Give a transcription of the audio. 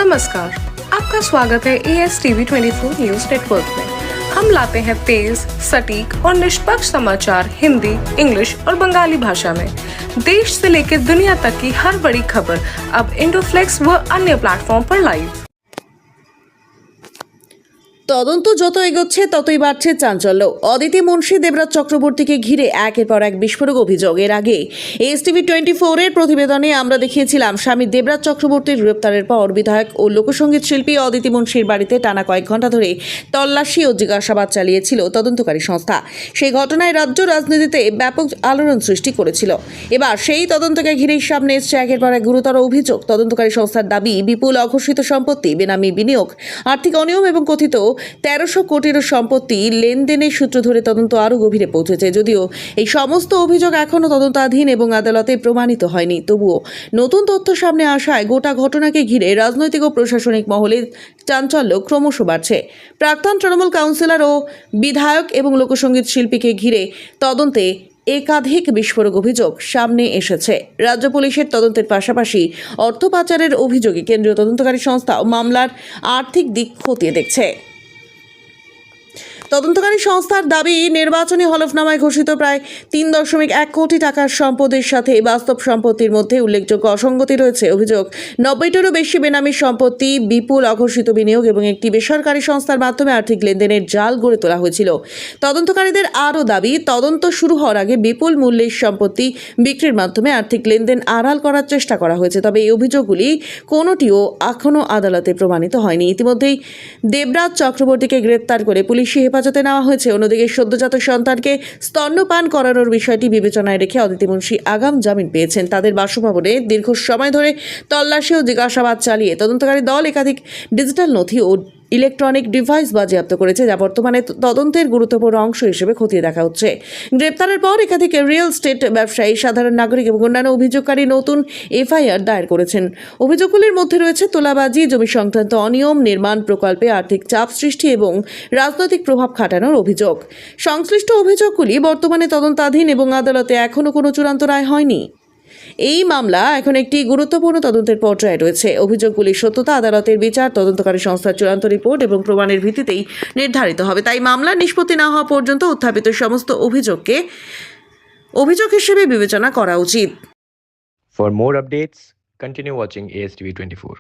नमस्कार, आपका स्वागत है ASTV 24 न्यूज नेटवर्क में। हम लाते हैं तेज, सटीक और निष्पक्ष समाचार हिंदी, इंग्लिश और बंगाली भाषा में। देश से लेकर दुनिया तक की हर बड़ी खबर अब इंडोफ्लेक्स व अन्य प्लेटफॉर्म पर लाइव। তদন্ত যত এগোচ্ছে ততই বাড়ছে চাঞ্চল্য। অদিতি মুন্সি দেবরাজ চক্রবর্তীকে ঘিরে একের পর এক বিস্ফোরক অভিযোগ। এর আগে ASTV 24 এর প্রতিবেদনে আমরা দেখিয়েছিলাম স্বামী দেবরাজ চক্রবর্তীর গ্রেপ্তারের পর বিধায়ক ও লোকসঙ্গীত শিল্পী অদিতি মুন্সির বাড়িতে টানা কয়েক ঘন্টা ধরে তল্লাশি ও জিজ্ঞাসাবাদ চালিয়েছিল তদন্তকারী সংস্থা। সেই ঘটনায় রাজ্য রাজনীতিতে ব্যাপক আলোড়ন সৃষ্টি করেছিল। এবার সেই তদন্তকে ঘিরেই সামনে এসছে একের পর এক গুরুতর অভিযোগ। তদন্তকারী সংস্থার দাবি, বিপুল অঘোষিত সম্পত্তি, বেনামি বিনিয়োগ, আর্থিক অনিয়ম এবং কথিত 1300 কোটিরও সম্পত্তি লেনদেনের সূত্র ধরে তদন্ত আরও গভীরে পৌঁছেছে। যদিও এই সমস্ত অভিযোগ এখনও তদন্তাধীন এবং আদালতে প্রমাণিত হয়নি, তবুও নতুন তথ্য সামনে আসায় গোটা ঘটনাকে ঘিরে রাজনৈতিক ও প্রশাসনিক মহলে চাঞ্চল্য ক্রমশ বাড়ছে। প্রাক্তন তৃণমূল কাউন্সিলর ও বিধায়ক এবং লোকসঙ্গীত শিল্পীকে ঘিরে তদন্তে একাধিক বিস্ফোরক অভিযোগ সামনে এসেছে। রাজ্য পুলিশের তদন্তের পাশাপাশি অর্থ পাচারের অভিযোগে কেন্দ্রীয় তদন্তকারী সংস্থা মামলার আর্থিক দিক খতিয়ে দেখছে। তদন্তকারী সংস্থার দাবি, নির্বাচনী হলফনামায় ঘোষিত প্রায় 3.1 কোটি টাকার সম্পদের সাথে বাস্তব সম্পত্তির মধ্যে উল্লেখযোগ্য অসঙ্গতি রয়েছে। অভিযোগ, 90টারও বেশি বেনামি সম্পত্তি, বিপুল অঘোষিত বিনিয়োগ এবং একটি বেসরকারি সংস্থার মাধ্যমে আর্থিক লেনদেনের জাল গড়ে তোলা হয়েছিল। তদন্তকারীদের আরও দাবি, তদন্ত শুরু হওয়ার আগে বিপুল মূল্যের সম্পত্তি বিক্রির মাধ্যমে আর্থিক লেনদেন আড়াল করার চেষ্টা করা হয়েছে। তবে এই অভিযোগগুলি কোনোটিও এখনও আদালতে প্রমাণিত হয়নি। ইতিমধ্যেই দেবরাজ চক্রবর্তীকে গ্রেপ্তার করে পুলিশি হেফাজতে নেওয়া হয়েছে। অন্যদিকে সদ্যজাত সন্তানকে স্তন্যপান করানোর বিষয়টি বিবেচনায় রেখে অদিতি মুন্সি আগাম জামিন পেয়েছেন। তাদের বাসভবনে দীর্ঘ সময় ধরে তল্লাশি ও জিজ্ঞাসাবাদ চালিয়ে তদন্তকারী দল একাধিক ডিজিটাল নথি ও ইলেকট্রনিক ডিভাইস বাজেয়াপ্ত করেছে, যা বর্তমানে তদন্তের গুরুত্বপূর্ণ অংশ হিসেবে খতিয়ে দেখা হচ্ছে। গ্রেপ্তারের পর একাধিক রিয়েল এস্টেট ব্যবসায়ী, সাধারণ নাগরিক এবং অন্যান্য অভিযোগকারী নতুন FIR দায়ের করেছেন। অভিযোগগুলির মধ্যে রয়েছে তোলাবাজি, জমি সংক্রান্ত অনিয়ম, নির্মাণ প্রকল্পে আর্থিক চাপ সৃষ্টি এবং রাজনৈতিক প্রভাব খাটানোর অভিযোগ। সংশ্লিষ্ট অভিযোগগুলি বর্তমানে তদন্তাধীন এবং আদালতে এখনও কোনো চূড়ান্ত রায় হয়নি। এই মামলা এখন একটি গুরুত্বপূর্ণ তদন্তের পর্যায়ে রয়েছে। অভিযোগগুলির সত্যতা আদালতের বিচার, তদন্তকারী সংস্থার চূড়ান্ত রিপোর্ট এবং প্রমাণের ভিত্তিতেই নির্ধারিত হবে। তাই মামলার নিষ্পত্তি না হওয়া পর্যন্ত উত্থাপিত সমস্ত অভিযোগকে অভিযোগ হিসেবে বিবেচনা করা উচিত। For more updates, continue watching ASTV 24.